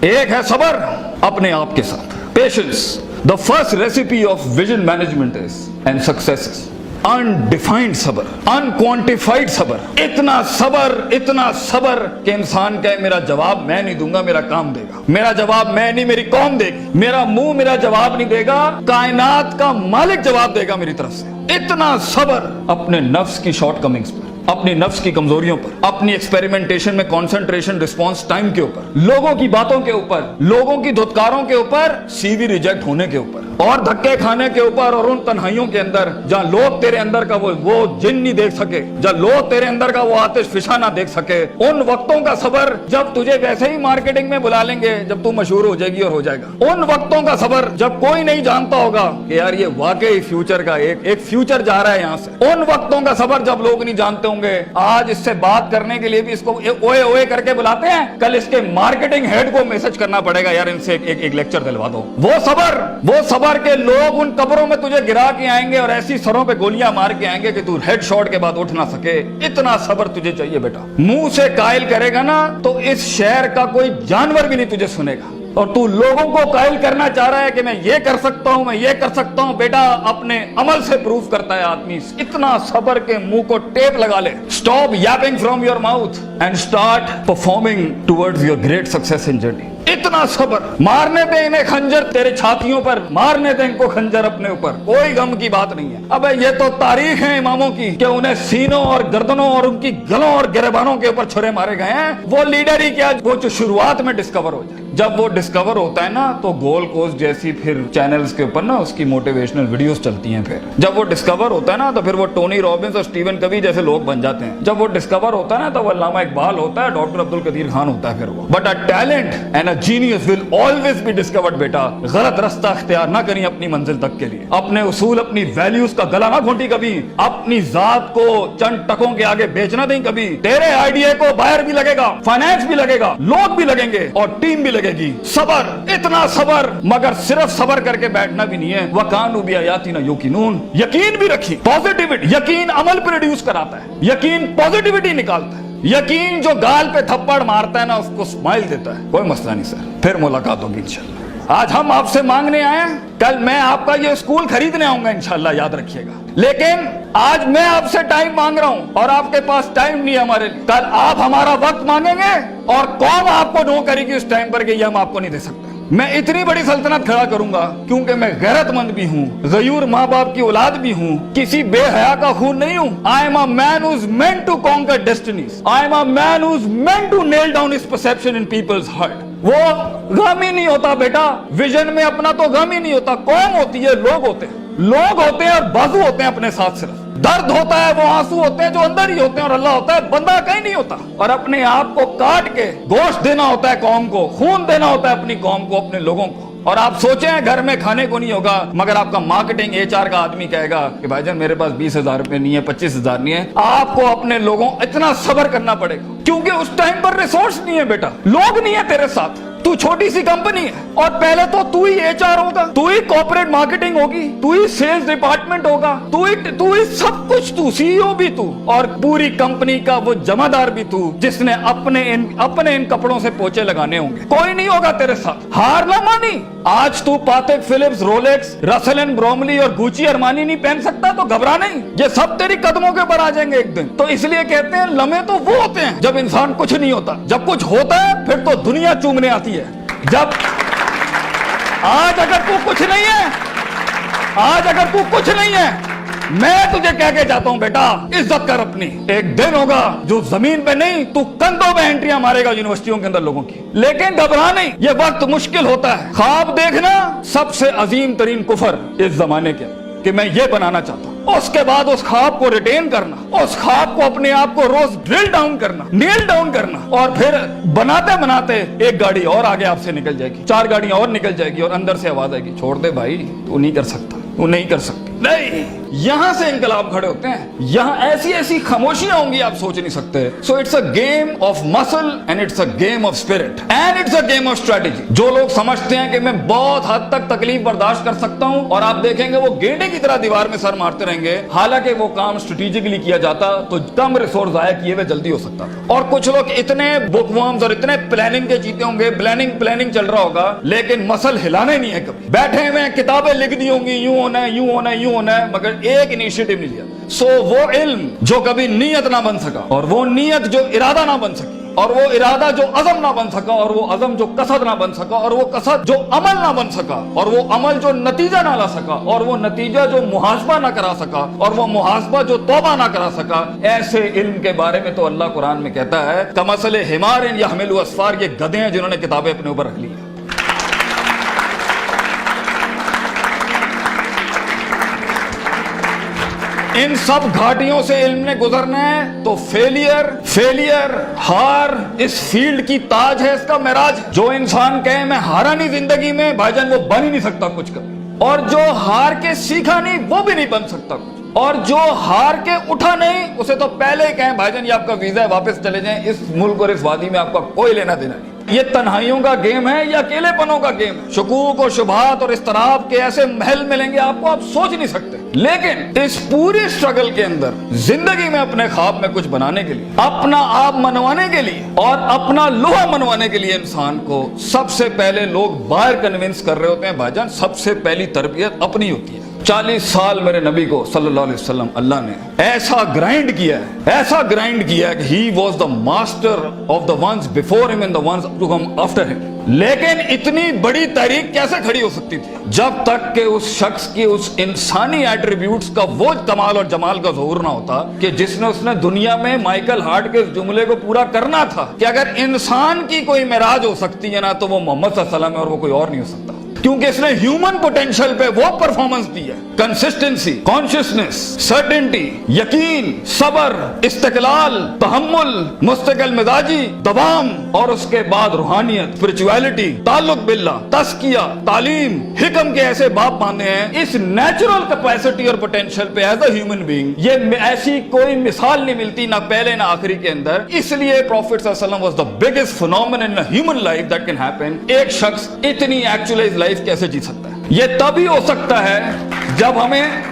ایک ہے صبر اپنے آپ کے ساتھ, patience. The first recipe of vision management is and success is undefined صبر, unquantified صبر. اتنا صبر کہ انسان کہے میرا جواب میں نہیں دوں گا, میرا کام دے گا. میرا جواب میں نہیں, میری قوم دے گی. میرا منہ میرا جواب نہیں دے گا, کائنات کا مالک جواب دے گا میری طرف سے. اتنا صبر اپنے نفس کی شارٹ کمنگز پر, اپنی نفس کی کمزوریوں پر, اپنی ایکسپیریمنٹیشن میں کانسنٹریشن رسپانس ٹائم کے اوپر, لوگوں کی باتوں کے اوپر, لوگوں کی دھتکاروں کے اوپر, سی وی ریجیکٹ ہونے کے اوپر, اور دھکے کھانے کے اوپر, اور ان تنہائیوں کے اندر جہاں لوگ تیرے اندر کا وہ جن نہیں دیکھ سکے, جہاں لوگ تیرے اندر کا وہ آتش فشاں نہ دیکھ سکے. ان وقتوں کا صبر جب تجھے ویسے ہی مارکیٹنگ میں بلا لیں گے جب تو مشہور ہو جائے گی اور ہو جائے گا. ان وقتوں کا صبر جب کوئی نہیں جانتا ہوگا کہ یار یہ واقعی فیوچر کا ایک فیوچر جا رہا ہے یہاں سے. ان وقتوں کا صبر جب لوگ نہیں جانتے ہوں گے. آج اس سے بات کرنے کے لیے بھی اس کو اوئے اوئے کر کے بلاتے ہیں, کل اس کے مارکیٹنگ ہیڈ کو میسج کرنا پڑے گا یار ان سے ایک لیکچر دلوا دو. وہ صبر کے لوگ ان قبروں میں تجھے گرا کے آئیں گے اور ایسی سروں پہ گولیاں مار کے آئیں گے کہ تو ہیڈ شاٹ کے بعد اٹھ نہ سکے. اتنا صبر تجھے چاہیے بیٹا. منہ سے قائل کرے گا نا تو اس شہر کا کوئی جانور بھی نہیں تجھے سنے گا, اور تو لوگوں کو قائل کرنا چاہ رہا ہے کہ میں یہ کر سکتا ہوں, میں یہ کر سکتا ہوں. بیٹا اپنے عمل سے پروف کرتا ہے آدمی. اتنا صبر کے منہ کو ٹیپ لگا لے. Stop yapping from your mouth and start performing towards your great success in journey. اتنا صبر. مارنے دے انہیں خنجر تیرے چھاتیوں پر, مارنے دے ان کو خنجر اپنے اوپر, کوئی غم کی بات نہیں ہے. ابے یہ تو تاریخ ہے اماموں کی کہ انہیں سینوں اور گردنوں اور ان کی گلوں اور گریبانوں کے اوپر چھرے مارے گئے ہیں. وہ لیڈر ہی کیا, وہ جو شروعات میں ڈسکور ہو جائے. جب وہ ڈسکور ہوتا ہے نا تو گول کوسٹ جیسی پھر چینلز کے اوپر نا اس کی موٹیویشنل ویڈیوز چلتی ہیں. پھر جب وہ ڈسکور ہوتا ہے نا تو پھر وہ ٹونی رابنس اور سٹیون کوی جیسے لوگ بن جاتے ہیں. جب وہ ڈسکور ہوتا ہے نا تو وہ علامہ اقبال ہوتا ہے, ڈاکٹر عبد القدیر خان ہوتا ہے. پھر وہ but a talent and a genius will always be discovered. بیٹا غلط راستہ اختیار نہ کریں اپنی منزل تک کے لیے. اپنے اصول, اپنی ویلیوز کا گلا نہ گھونٹی کبھی. اپنی ذات کو چند ٹکوں کے آگے بیچنا دیں کبھی. تیرے آئیڈیا کو بائر بھی لگے گا, فائنانس بھی لگے گا, لوگ بھی لگیں گے اور ٹیم بھی لگے گی. صبر, اتنا صبر. مگر صرف صبر کر کے بیٹھنا بھی نہیں ہے. وَكَانُوا بِآيَاتِنَا يُوقِنُونَ. یقین بھی رکھی. پازیٹیوٹی, یقین عمل پروڈیوس کراتا ہے. یقین پازیٹیوٹی نکالتا ہے. یقین جو گال پہ تھپڑ مارتا ہے نا اس کو سمائل دیتا ہے. کوئی مسئلہ نہیں سر, پھر ملاقات ہوگی انشاءاللہ. آج ہم آپ سے مانگنے آئے ہیں, کل میں آپ کا یہ اسکول خریدنے آؤں گا انشاءاللہ, یاد رکھیے گا. لیکن آج میں آپ سے ٹائم مانگ رہا ہوں اور آپ کے پاس ٹائم نہیں ہے ہمارے لیے. کل آپ ہمارا وقت مانگیں گے اور قوم آپ کو نو کرے گی اس ٹائم پر کہ یہ ہم آپ کو نہیں دے سکتے. میں اتنی بڑی سلطنت کھڑا کروں گا کیونکہ میں غیرت مند بھی ہوں, غیور ماں باپ کی اولاد بھی ہوں, کسی بے حیا کا خون نہیں ہوں. I am a man who's meant to conquer destinies. I am a man who's meant to nail down his perception in people's heart. وہ غم ہی نہیں ہوتا بیٹا, ویژن میں اپنا تو غم ہی نہیں ہوتا. قوم ہوتی ہے, لوگ ہوتے ہیں, لوگ ہوتے ہیں اور بازو ہوتے ہیں اپنے ساتھ. صرف درد ہوتا ہے, وہ آنسو ہوتے ہیں جو اندر ہی ہوتے ہیں, اور اللہ ہوتا ہے بندہ کہیں نہیں ہوتا. اور اپنے آپ کو کاٹ کے گوشت دینا ہوتا ہے قوم کو, خون دینا ہوتا ہے اپنی قوم کو, اپنے لوگوں کو. اور آپ سوچیں گھر میں کھانے کو نہیں ہوگا مگر آپ کا مارکیٹنگ HR کا آدمی کہے گا کہ بھائی جان میرے پاس 20,000 روپے نہیں ہے, 25,000 نہیں ہے. آپ کو اپنے لوگوں اتنا صبر کرنا پڑے گا کیونکہ اس ٹائم پر ریسورس نہیں ہے بیٹا, لوگ نہیں ہے تیرے ساتھ. تو چھوٹی سی کمپنی ہے اور پہلے تو ہی HR ہوگا, تو ہی کارپوریٹ مارکیٹنگ ہوگی, تو ہی سیلز ڈپارٹمنٹ ہوگا, تو ہی سب کچھ, تو CEO بھی تو, اور پوری کمپنی کا وہ جمع دار بھی تو جس نے اپنے ان کپڑوں سے پوچے لگانے ہوں گے. کوئی نہیں ہوگا تیرے ساتھ. ہار نہ مانی. آج تو پاتک فلپس, رولیکس, رسل اینڈ بروملی اور گوچی ارمانی نہیں پہن سکتا تو گھبرا نہیں, یہ سب تیری قدموں کے اوپر آ جائیں گے ایک دن. تو اس لیے کہتے ہیں لمحے تو وہ ہوتے ہیں جب انسان کچھ نہیں ہوتا, جب کچھ ہوتا ہے پھر تو دنیا چومنے آتی ہے. جب آج اگر تو کچھ نہیں ہے, آج اگر تو کچھ نہیں ہے, میں تجھے کہہ کے جاتا ہوں بیٹا عزت کر اپنی. ایک دن ہوگا جو زمین پہ نہیں تو کندھوں پہ انٹریاں مارے گا یونیورسٹیوں کے اندر لوگوں کی. لیکن گھبرا نہیں, یہ وقت مشکل ہوتا ہے. خواب دیکھنا سب سے عظیم ترین کفر اس زمانے کے کہ میں یہ بنانا چاہتا ہوں. اس کے بعد اس خواب کو ریٹین کرنا, اس خواب کو اپنے آپ کو روز ڈرل ڈاؤن کرنا, نیل ڈاؤن کرنا, اور پھر بناتے بناتے ایک گاڑی اور آگے آپ سے نکل جائے گی, 4 گاڑیاں اور نکل جائے گی اور اندر سے آواز آئے گی چھوڑ دے بھائی, تو نہیں کر سکتا, تو نہیں کر سکتی. नहीं, यहां से इंकलाब खड़े होते हैं, यहां ऐसी ऐसी खामोशियां होंगी आप सोच नहीं सकते। So it's a game of muscle and it's a game of spirit and it's a game of strategy. जो लोग समझते हैं कि मैं बहुत हद तक तकलीफ बर्दाश्त कर सकता हूं और आप देखेंगे वो गेंडे की तरह दीवार में सर मारते रहेंगे, हालांकि वो काम स्ट्रेटेजिकली किया जाता तो कम रिसोर्स जाया किए हुए जल्दी हो सकता था। और कुछ लोग इतने बुकवर्म्स और इतने प्लानिंग के जीते होंगे, प्लानिंग चल रहा होगा, लेकिन मसल हिलाने नहीं है कभी, बैठे हुए किताबें लिख दी होंगी, यूं होना है, यूं होना है, यूं होना है, मगर एक इनिशिएटिव नहीं लिया। सो वो इल्म जो कभी नीयत ना बन सका, और वो नीयत जो इरादा ना बन सकी, और वो इरादा जो अज़म ना बन सका, और वो अज़म जो कसद ना बन सका, और वो कसद जो अमल ना बन सका, और वो अमल जो नतीजा ना ला सका, और वो नतीजा जो मुहासबा ना करा सका, और वो मुहासबा जो तौबा ना करा सका, ऐसे इल्म के बारे में तो अल्लाह कुरान में कहता है कमसले हिमारिन यहमिलु अस्फार, ये गधे हैं जिन्होंने किताबें अपने ऊपर रख ली है। इन सब घाटियों से इल्म ने गुजरना है तो फेलियर हार इस फील्ड की ताज है, इसका मेराज। जो इंसान कहे मैं हारा नहीं जिंदगी में, भाईजान वो बन ही नहीं सकता कुछ कभी, और जो हार के सीखा नहीं वो भी नहीं बन सकता कुछ, और जो हार के उठा नहीं उसे तो पहले ही कहें भाईजान ये आपका वीजा है, वापस चले जाएं, इस मुल्क और इस वादी में आपका कोई लेना देना नहीं। ये तन्हाइयों का गेम है या अकेलेपनों का गेम है। शुकूक और शुबहात और इस्तराब के ऐसे महल मिलेंगे आपको, आप सोच नहीं सकते। लेकिन इस पूरे स्ट्रगल के अंदर जिंदगी में अपने ख्वाब में कुछ बनाने के लिए, अपना आप मनवाने के लिए और अपना लोहा मनवाने के लिए इंसान को सबसे पहले लोग बाहर कन्विंस कर रहे होते हैं, भाईजान सबसे पहली तरबियत अपनी होती है। 40 साल मेरे नबी को सल्लल्लाहु अलैहि वसल्लम अल्लाह ने ऐसा ग्राइंड किया है कि he was the master of the ones before him and the ones to come after him. लेकिन इतनी बड़ी तहरीक कैसे खड़ी हो सकती थी जब तक कि उस शख्स की उस इंसानी एट्रीब्यूट्स का वो कमाल और जमाल का ज़हूर ना होता कि जिसने उसने दुनिया में माइकल हार्ट के जुमले को पूरा करना था कि अगर इंसान की कोई मेराज हो सकती है ना तो वो मोहम्मद सल्लल्लाहु अलैहि वसल्लम है और वो कोई और नहीं हो सकता, क्योंकि इसने ह्यूमन पोटेंशियल पे वो परफॉर्मेंस दी है। कंसिस्टेंसी, कॉन्शियसनेस, सर्टेनिटी, यकीन, सब्र, इस्तिकलाल, तहम्मुल, मुस्तकिल मिजाजी, दवाम, और उसके बाद रूहानियत, स्पिरिचुअलिटी, ताल्लुक बिल्लाह, तस्किया, तालीम, हिकम के ऐसे बाप बांधे हैं। इस नेचुरल कैपेसिटी और पोटेंशियल पे एज अ ह्यूमन बीइंग ये ऐसी कोई मिसाल नहीं मिलती, ना पहले ना आखिरी के अंदर। इसलिए प्रॉफिट सल्लल्लाहु अलैहि वसल्लम was the biggest phenomenon in a human life that can happen. एक शख्स इतनी एक्चुअलाइज लाइफ कैसे जी सकता है? ये तभी हो सकता है जब हमें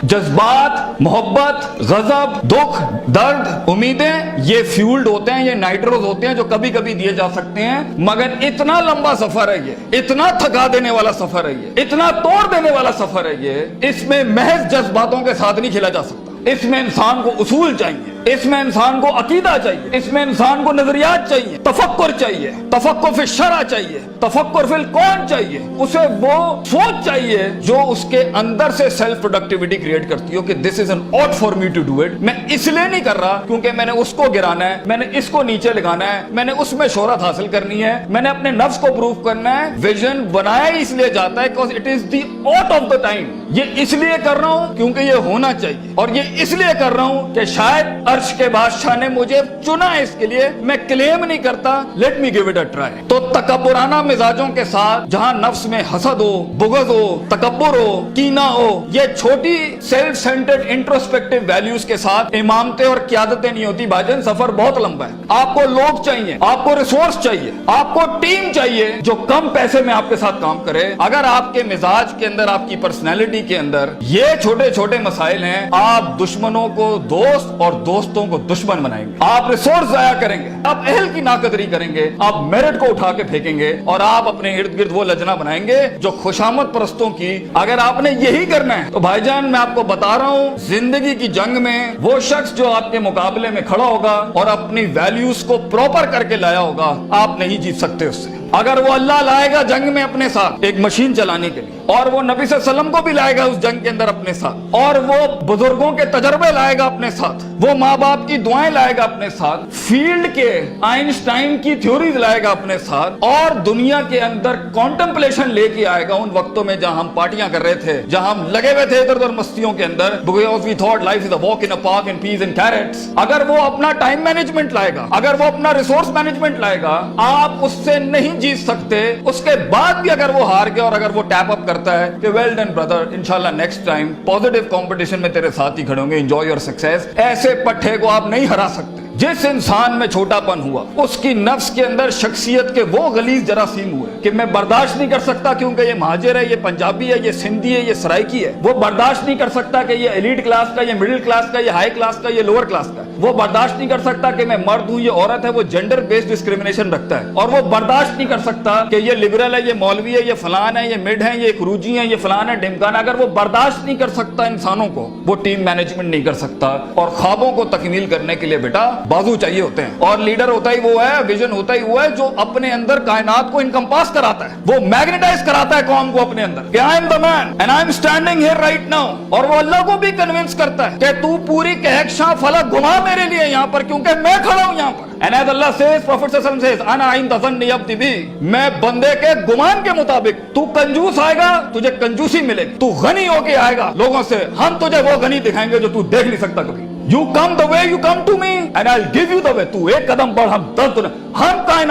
जज्बात, मोहब्बत, गजब, दुख, दर्द, उम्मीदें ये फ्यूल्ड होते हैं, ये नाइट्रोज होते हैं जो कभी कभी दिए जा सकते हैं। मगर इतना लंबा सफर है ये, इतना थका देने वाला सफर है ये, इतना तोड़ देने वाला सफर है ये, इसमें महज जज्बातों के साथ नहीं खेला जा सकता। इसमें इंसान को उसूल चाहिए, इसमें इंसान को अकीदा चाहिए, इसमें इंसान को नजरियात चाहिए, तफक्कुर चाहिए, तफक्कुर फिल शरा चाहिए, तफक्कुर फिल कौन चाहिए, उसे वो सोच चाहिए जो उसके अंदर से सेल्फ प्रोडक्टिविटी क्रिएट करती हो कि this is an ought for me to do it. मैं इसलिए नहीं कर रहा क्योंकि मैंने उसको गिराना है, मैंने इसको नीचे लगाना है, मैंने उसमें शोहरत हासिल करनी है, मैंने अपने नफ्स को प्रूव करना है। विजन बनाया इसलिए जाता है because it is the ought of the time. ये इसलिए कर रहा हूं क्योंकि ये होना चाहिए, और ये इसलिए कर रहा हूं कि शायद अर्श के बादशाह ने मुझे चुना है इसके लिए। मैं क्लेम नहीं करता, let me give it a try. तो तकब्बुराना मिजाजों के साथ जहां नफ्स में हसद हो, बुग़्ज़ हो, तकब्बुर हो, कीना हो, ये छोटी सेल्फ सेंटर्ड इंट्रोस्पेक्टिव वैल्यूज के साथ इमामतें और क़यादतें नहीं होती भाईजान। सफर बहुत लंबा है। आपको लोग चाहिए, आपको रिसोर्स चाहिए, आपको टीम चाहिए जो कम पैसे में आपके साथ काम करे। अगर आपके मिजाज के अंदर, आपकी पर्सनैलिटी के अंदर ये छोटे छोटे मसाइल हैं, आप दुश्मनों को दोस्त और दोस्तों को दुश्मन बनाएंगे, आप रिसोर्स जाया करेंगे, आप अहल की नाकदरी करेंगे, आप मेरिट को उठा के फेंकेंगे, और आप अपने इर्द गिर्द वो लजना बनाएंगे जो खुशामद परस्तों की। अगर आपने यही करना है तो भाईजान मैं आपको बता रहा हूं, जिंदगी की जंग में वो शख्स जो आपके मुकाबले में खड़ा होगा और अपनी वैल्यूज को प्रॉपर करके लाया होगा, आप नहीं जीत सकते उससे। अगर वो अल्लाह लाएगा जंग में अपने साथ एक मशीन चलाने के लिए, और वो नबी सल्लल्लाहु अलैहि वसल्लम को भी लाएगा उस जंग के अंदर अपने साथ, और वो बुजुर्गों के तजर्बे लाएगा अपने साथ, वो माँ बाप की दुआएं लाएगा अपने साथ, फील्ड के आइंस्टाइन की थ्योरीज लाएगा अपने साथ, और दुनिया के अंदर कॉन्टेम्पलेशन लेके आएगा उन वक्तों में जहां हम पार्टियां कर रहे थे, जहां हम लगे हुए थे इधर उधर मस्तियों के अंदर, because we thought life is a walk in a park and peas and carrots। अगर वो अपना टाइम मैनेजमेंट लाएगा, अगर वो अपना रिसोर्स मैनेजमेंट लाएगा, आप उससे नहीं नहीं जीत सकते, उसके बाद भी अगर वो हार गया और अगर वो टैप अप करता है कि वेल डन ब्रदर, इंशाल्लाह नेक्स्ट टाइम पॉजिटिव कंपटीशन में तेरे साथ ही खड़े होंगे, एंजॉय योर सक्सेस, ऐसे पट्टे को आप नहीं हरा सकते। जिस इंसान में छोटापन हुआ, उसकी नफ्स के अंदर शख्सियत के वो गलीज जरासीम हुए कि मैं बर्दाश्त नहीं कर सकता क्योंकि ये महाजिर है, ये पंजाबी है, ये सिंधी है, ये सराइकी है। वो बर्दाश्त नहीं कर सकता कि ये एलीट क्लास का, ये मिडिल क्लास का, ये हाई क्लास का, ये लोअर क्लास का। वो बर्दाश्त नहीं कर सकता कि मैं मर्द हूँ, ये औरत है। वो जेंडर बेस्ड डिस्क्रिमिनेशन रखता है। और वो बर्दाश्त नहीं कर सकता कि ये लिबरल है, ये मौलवी है, ये फलान है, ये मिड है, ये खरूजी है, ये फलान है, ढिमकान। अगर वो बर्दाश्त नहीं कर सकता इंसानों को, वो टीम मैनेजमेंट नहीं कर सकता। और ख्वाबों को तकमील करने के लिए बेटा बाजू चाहिए होते हैं। और लीडर होता ही वो है, विजन होता ही वो है जो अपने अंदर कायनात को इनकम्पास कराता है, वो मैग्नेटाइज कराता है कौम को अपने अंदर कि I am the man and I am standing here right now. और वो अल्लाह को भी कन्विंस करता है कि तू पूरी कहकशां फलक घुमा मेरे लिए यहाँ पर, क्योंकि मैं खड़ा हूं यहाँ पर। And as Allah says, Prophet sallallahu alaihi wasallam says, "Ana inda dhanni abdi bi." मैं बंदे के गुमान के मुताबिक, तू कंजूस आएगा तुझे कंजूसी मिलेगी, तू गनी होके आएगा लोगों से, हम तुझे वो गनी दिखाएंगे जो तू देख नहीं सकता कभी। You come the way you come to me and I'll give you the way. तू एक कदम बढ़, हम 10 कदम।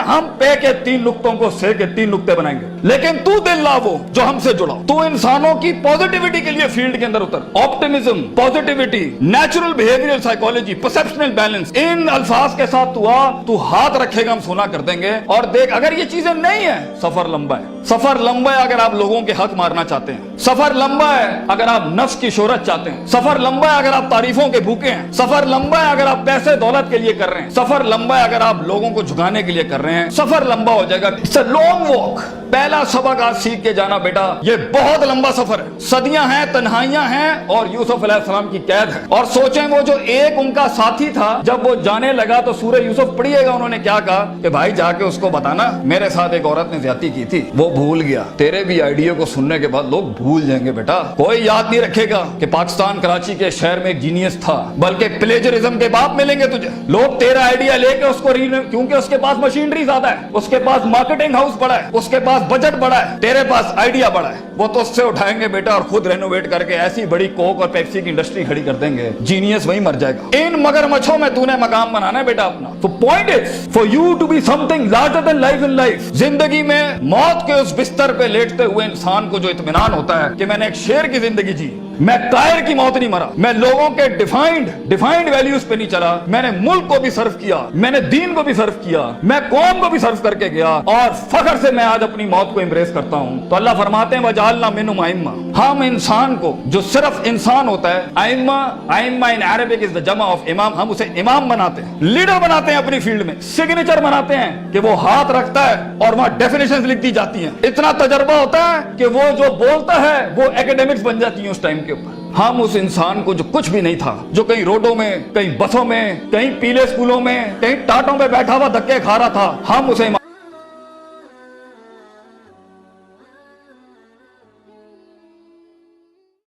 हम पे के 3 नुक्तों को से के 3 नुक्ते बनाएंगे, लेकिन तू दिल ला वो जो हमसे जुड़ा। तू इंसानों की पॉजिटिविटी के लिए फील्ड के अंदर उतर। Optimism, positivity, natural behavioural psychology, perceptional balance, इन अल्फाज के साथ तू हाथ रखेगा हम सोना कर देंगे। और देख, अगर ये चीजें नहीं है, सफर लंबा है। सफर लंबा है अगर आप लोगों के हक मारना चाहते हैं। सफर लंबा है अगर आप नफ्स की शोहरत चाहते हैं। सफर लंबा है अगर आप तारीफों के भूखे हैं। सफर लंबा है अगर आप पैसे दौलत के लिए कर रहे हैं। सफर लंबा है अगर आप लोगों को झुकाने के लिए कर रहे हैं। सफर लंबा हो जाएगा। It's a long walk. पहला सबक आज सीख के जाना बेटा, ये बहुत लंबा सफर है। सदियां हैं, तन्हाइयां हैं और यूसुफ अलैहिस्सलाम की कैद है। और सोचें वो जो एक उनका साथी था, जब वो जाने लगा तो सूरह यूसुफ पढ़िएगा, उन्होंने क्या कहा कि भाई जाके उसको बताना मेरे साथ एक औरत ने ज्यादती की थी, वो भूल गया। तेरे भी आइडिया को सुनने के बाद लोग भूल जाएंगे बेटा। कोई याद नहीं रखेगा कि पाकिस्तान कराची के शहर में एक जीनियस था, बल्कि प्लेजरिज्म के बाप मिलेंगे तुझे। लोग तेरा आइडिया लेके उसको क्योंकि उसके पास मशीनरी ज्यादा है, उसके पास मार्केटिंग हाउस बड़ा है, उसके पास बजट बड़ा है, तेरे पास आइडिया बड़ा है, वो तो उससे उठाएंगे बेटा और खुद रेनोवेट करके ऐसी बड़ी कोक और पेप्सी की इंडस्ट्री खड़ी कर देंगे। जीनियस वहीं मर जाएगा। इन मगरमच्छों में तूने मकाम बनाना है बेटा अपना। तो point is for you to be something larger than life in life. जिंदगी में मौत के उस बिस्तर पे लेटते हुए इंसान को जो इत्मीनान होता है कि मैंने एक शेर की जिंदगी जी, मैं कायर की मौत नहीं मरा, मैं लोगों के डिफाइंड वैल्यूज पे नहीं चला, मैंने मुल्क को भी सर्व किया, मैंने दीन को भी सर्व किया, मैं कौम को भी सर्व करके गया और फख्र से मैं आज अपनी मौत को एम्ब्रेस करता हूं। तो अल्लाह फरमाते हैं वजालना मिनहुम अइम्मा। हम इंसान को जो सिर्फ इंसान होता है, अइम्मा इन अरबिक इज द जमा ऑफ इमाम, हम उसे इमाम बनाते हैं, लीडर बनाते हैं अपनी फील्ड में, सिग्नेचर बनाते हैं कि वो हाथ रखता है और वहां डेफिनेशंस लिख दी जाती हैं। इतना तजर्बा होता है कि वो जो बोलता है वो एकेडमिक्स बन जाती है उस टाइम के ऊपर। हम उस इंसान को जो कुछ भी नहीं था, जो कहीं रोडों में, कहीं बसों में, कहीं पीले स्कूलों में, कहीं टाटों पे बैठा हुआ धक्के खा रहा था, हम उसे